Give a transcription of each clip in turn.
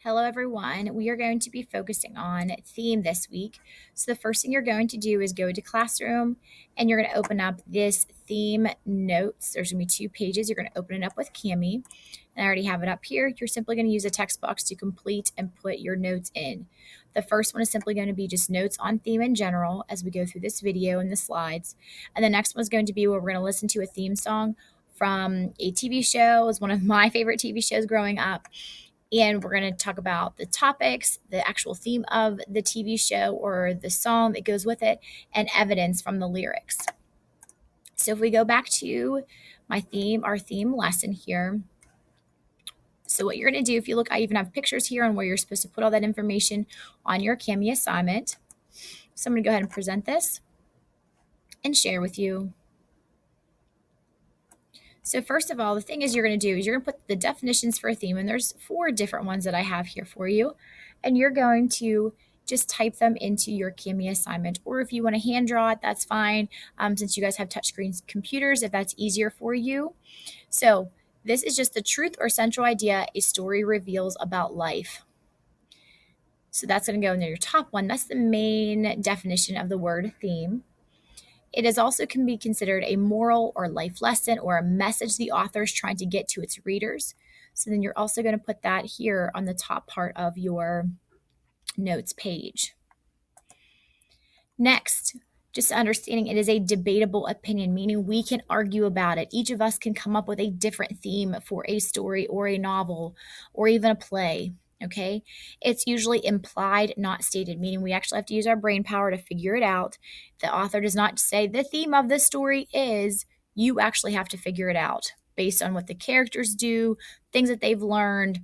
Hello, everyone. We are going to be focusing on theme this week. So, the first thing you're going to do is go to Classroom and you're going to open up this theme notes. There's going to be 2 pages. You're going to open it up with Cami. And I already have it up here. You're simply going to use a text box to complete and put your notes in. The first one is simply going to be just notes on theme in general as we go through this video and the slides. And the next one is going to be where we're going to listen to a theme song from a TV show. It was one of my favorite TV shows growing up, and we're going to talk about the topics, the actual theme of the TV show or the song that goes with it, and evidence from the lyrics. So if we go back to our theme lesson here. So what you're going to do, if you look, I even have pictures here on where you're supposed to put all that information on your Cami assignment. So I'm going to go ahead and present this and share with you. So first of all, the thing is you're going to do is you're going to put the definitions for a theme, and there's 4 different ones that I have here for you, and you're going to just type them into your Cami assignment, or if you want to hand draw it, that's fine, since you guys have touchscreen computers, if that's easier for you. So this is just the truth or central idea a story reveals about life. So that's going to go into your top one. That's the main definition of the word theme. It is also can be considered a moral or life lesson or a message the author is trying to get to its readers. So then you're also going to put that here on the top part of your notes page. Next, just understanding it is a debatable opinion, meaning we can argue about it. Each of us can come up with a different theme for a story or a novel or even a play. Okay, it's usually implied, not stated, meaning we actually have to use our brain power to figure it out. The author does not say the theme of the story is, you actually have to figure it out based on what the characters do, things that they've learned.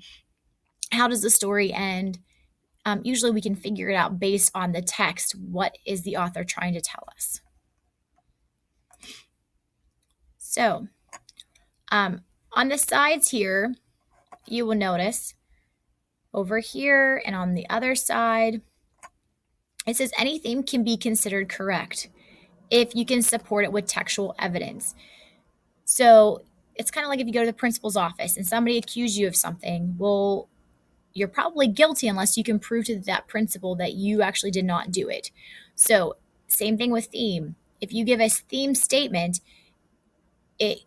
How does the story end? Usually we can figure it out based on the text. What is the author trying to tell us? So on the sides here, you will notice over here and on the other side, it says any theme can be considered correct if you can support it with textual evidence. So it's kind of like if you go to the principal's office and somebody accused you of something. Well, you're probably guilty unless you can prove to that principal that you actually did not do it. So same thing with theme. If you give a theme statement, it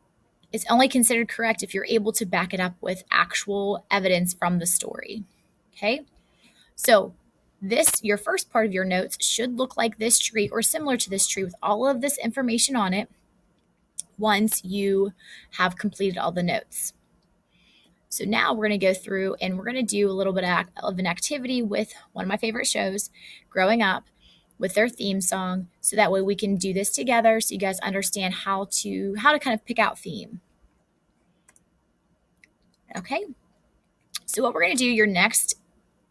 is only considered correct if you're able to back it up with actual evidence from the story. Okay? So this, your first part of your notes should look like this tree or similar to this tree with all of this information on it once you have completed all the notes. So now we're going to go through and we're going to do a little bit of an activity with one of my favorite shows growing up with their theme song. So that way we can do this together so you guys understand how to kind of pick out theme. Okay. So what we're going to do, your next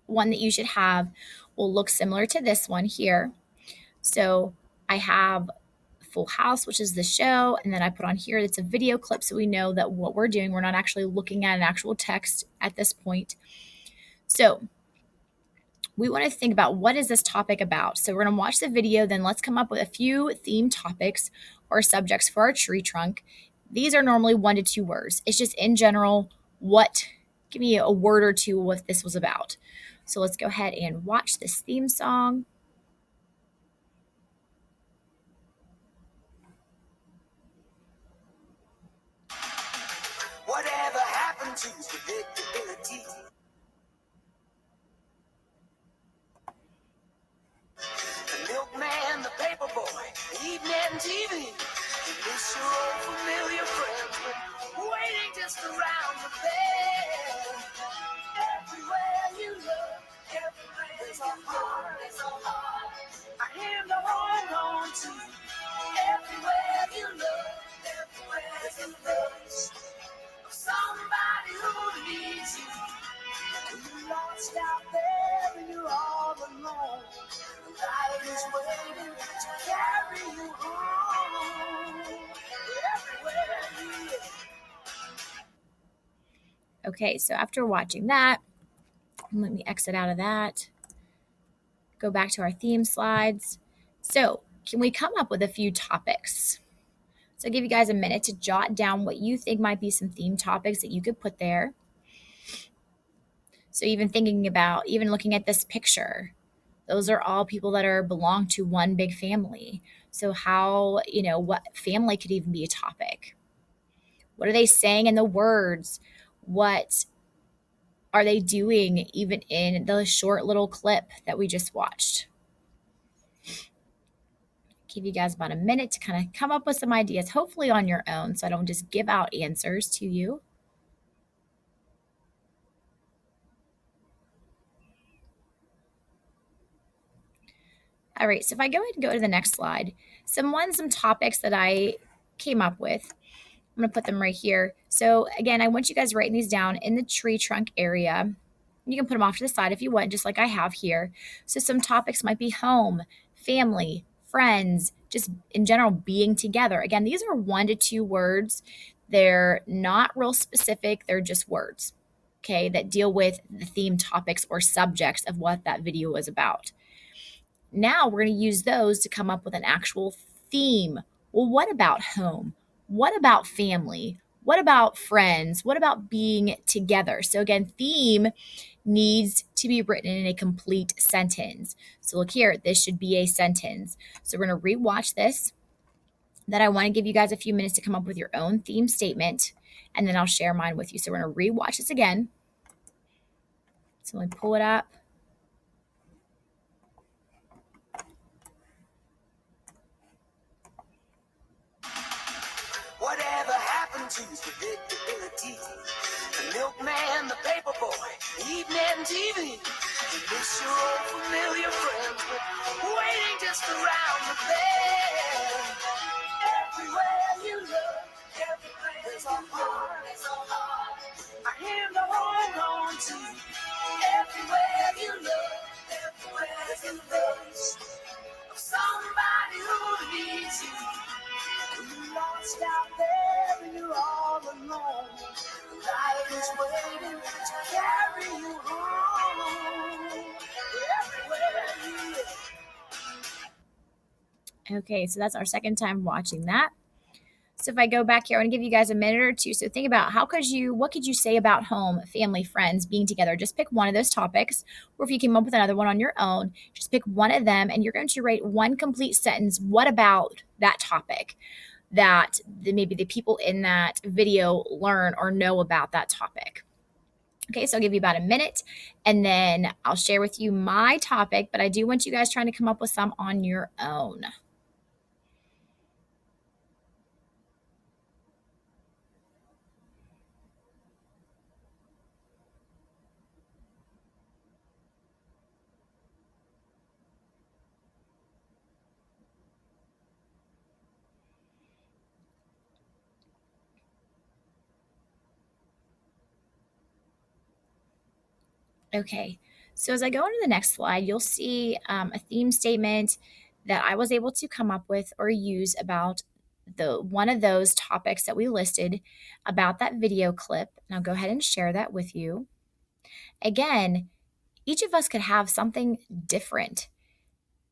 one that you should have will look similar to this one here. So I have Full House, which is the show, and then I put on here it's a video clip so we know that what we're doing, we're not actually looking at an actual text at this point. So we want to think about what is this topic about. So we're going to watch the video, then let's come up with a few theme topics or subjects for our tree trunk. These are normally 1 to 2 words. It's just in general, give me a word or two what this was about. So let's go ahead and watch this theme song. Whatever happened to predictability? The milkman, the paper boy, the evening TV. You miss your old familiar friends, but waiting just around the bend. Everywhere you look, everywhere there's a heart, I am the hold on to. Everywhere you look, everywhere there's a voice of somebody who needs you. You're lost out there and you're all alone. Life is waiting to carry you home. Everywhere you look. Okay, so after watching that, let me exit out of that. Go back to our theme slides. So can we come up with a few topics? So I'll give you guys a minute to jot down what you think might be some theme topics that you could put there. So even thinking about, even looking at this picture, those are all people that belong to one big family. So how, what family could even be a topic? What are they saying in the words? What are they doing even in the short little clip that we just watched? Give you guys about a minute to kind of come up with some ideas, hopefully on your own, so I don't just give out answers to you. All right, so if I go ahead and go to the next slide, some topics that I came up with. I'm going to put them right here. So again, I want you guys writing these down in the tree trunk area. You can put them off to the side if you want, just like I have here. So some topics might be home, family, friends, just in general being together. Again, these are 1 to 2 words. They're not real specific. They're just words, okay, that deal with the theme topics or subjects of what that video was about. Now we're going to use those to come up with an actual theme. Well, what about home? What about family? What about friends? What about being together? So again, theme needs to be written in a complete sentence. So look here, this should be a sentence. So we're going to rewatch this. Then I want to give you guys a few minutes to come up with your own theme statement, and then I'll share mine with you. So we're going to rewatch this again. So let me pull it up. Whatever happened to predictability? The milkman, the paperboy, evening TV. You miss your old familiar friends, but waiting just around the bend. Everywhere you look, there's a heart. I hear the hold on to. Everywhere you look, there's a face of somebody who needs you. You're lost out there and you're all alone. Life is waiting to carry you home. Everywhere you look. Okay, so that's our second time watching that. So if I go back here, I want to give you guys a minute or two. So think about what could you say about home, family, friends, being together? Just pick one of those topics. Or if you came up with another one on your own, just pick one of them and you're going to write one complete sentence. What about that topic that maybe the people in that video learn or know about that topic? Okay, so I'll give you about a minute and then I'll share with you my topic, but I do want you guys trying to come up with some on your own. Okay, so as I go into the next slide, you'll see a theme statement that I was able to come up with or use about one of those topics that we listed about that video clip. And I'll go ahead and share that with you. Again, each of us could have something different,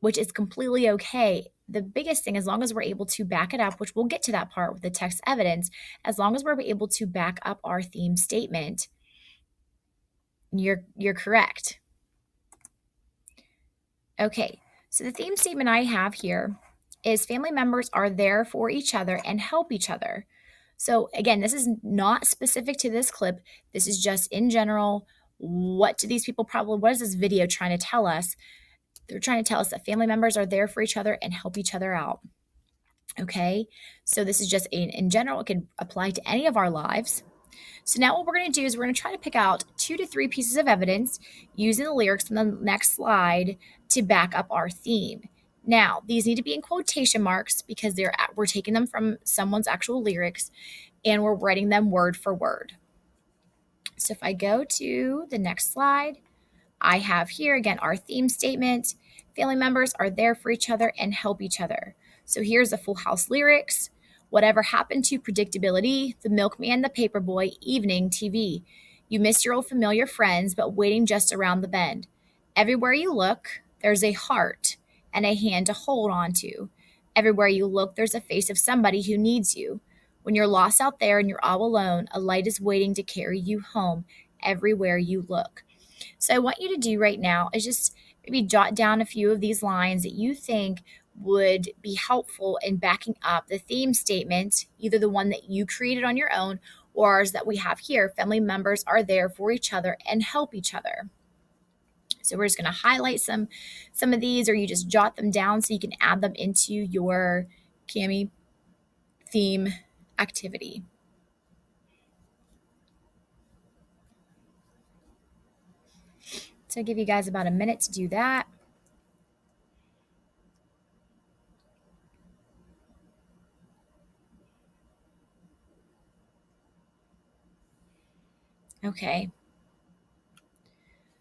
which is completely okay. The biggest thing, as long as we're able to back it up, which we'll get to that part with the text evidence, as long as we're able to back up our theme statement, you're correct. Okay, so the theme statement I have here is family members are there for each other and help each other. So again, this is not specific to this clip. This is just in general. What is this video trying to tell us? They're trying to tell us that family members are there for each other and help each other out. Okay, so this is just in general. It can apply to any of our lives. So now what we're going to do is we're going to try to pick out 2 to 3 pieces of evidence using the lyrics from the next slide to back up our theme. Now, these need to be in quotation marks because we're taking them from someone's actual lyrics and we're writing them word for word. So if I go to the next slide, I have here again our theme statement. Family members are there for each other and help each other. So here's the Full House lyrics. Whatever happened to predictability? The milkman, the paperboy, evening TV. You miss your old familiar friends, but waiting just around the bend. Everywhere you look, there's a heart and a hand to hold on to. Everywhere you look, there's a face of somebody who needs you. When you're lost out there and you're all alone, a light is waiting to carry you home everywhere you look. So I want you to do right now is just maybe jot down a few of these lines that you think would be helpful in backing up the theme statement, either the one that you created on your own or ours that we have here. Family members are there for each other and help each other. So we're just going to highlight some of these, or you just jot them down so you can add them into your Cami theme activity. So I'll give you guys about a minute to do that. Okay.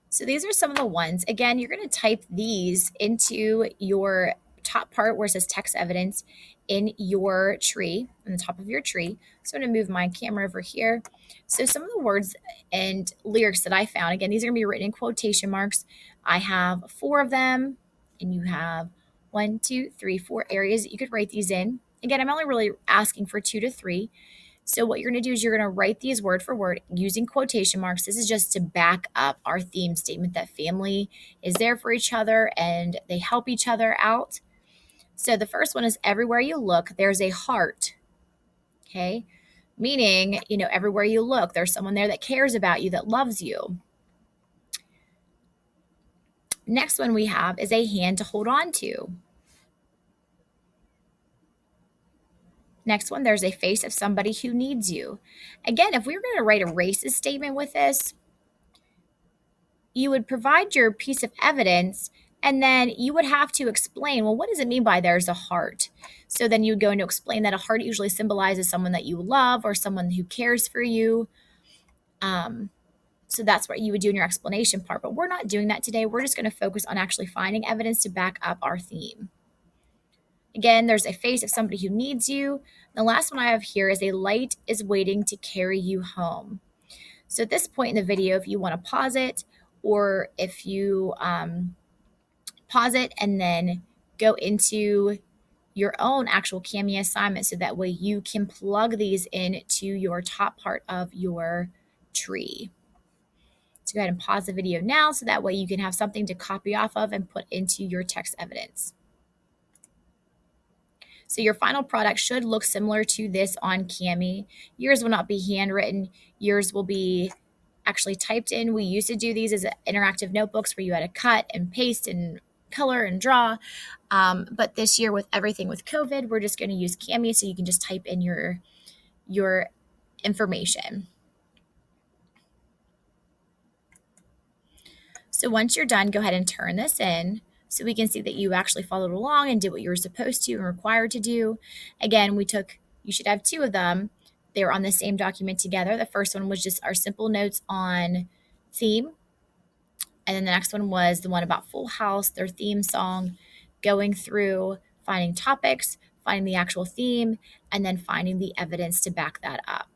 So these are some of the ones. Again, you're going to type these into your top part where it says text evidence in your tree, on the top of your tree. So I'm going to move my camera over here. So some of the words and lyrics that I found, again, these are going to be written in quotation marks. I have 4 of them, and you have 1, 2, 3, 4 areas that you could write these in. Again, I'm only really asking for 2 to 3. So what you're going to do is you're going to write these word for word using quotation marks. This is just to back up our theme statement that family is there for each other and they help each other out. So the first one is everywhere you look, there's a heart. Okay? Meaning, everywhere you look, there's someone there that cares about you, that loves you. Next one we have is a hand to hold on to. Next one, there's a face of somebody who needs you. Again, if we were going to write a racist statement with this, you would provide your piece of evidence and then you would have to explain, well, what does it mean by there's a heart? So then you would go into explain that a heart usually symbolizes someone that you love or someone who cares for you. So that's what you would do in your explanation part. But we're not doing that today. We're just going to focus on actually finding evidence to back up our theme. Again, there's a face of somebody who needs you. The last one I have here is a light is waiting to carry you home. So at this point in the video, if you want to pause it, or if you pause it and then go into your own actual Cami assignment, so that way you can plug these into your top part of your tree. So go ahead and pause the video now, so that way you can have something to copy off of and put into your text evidence. So your final product should look similar to this on Cami. Yours will not be handwritten. Yours will be actually typed in. We used to do these as interactive notebooks where you had to cut and paste and color and draw. But this year, with everything with COVID, we're just going to use Cami, so you can just type in your information. So once you're done, go ahead and turn this in so we can see that you actually followed along and did what you were supposed to and required to do. Again, you should have 2 of them. They were on the same document together. The first one was just our simple notes on theme. And then the next one was the one about Full House, their theme song, going through, finding topics, finding the actual theme, and then finding the evidence to back that up.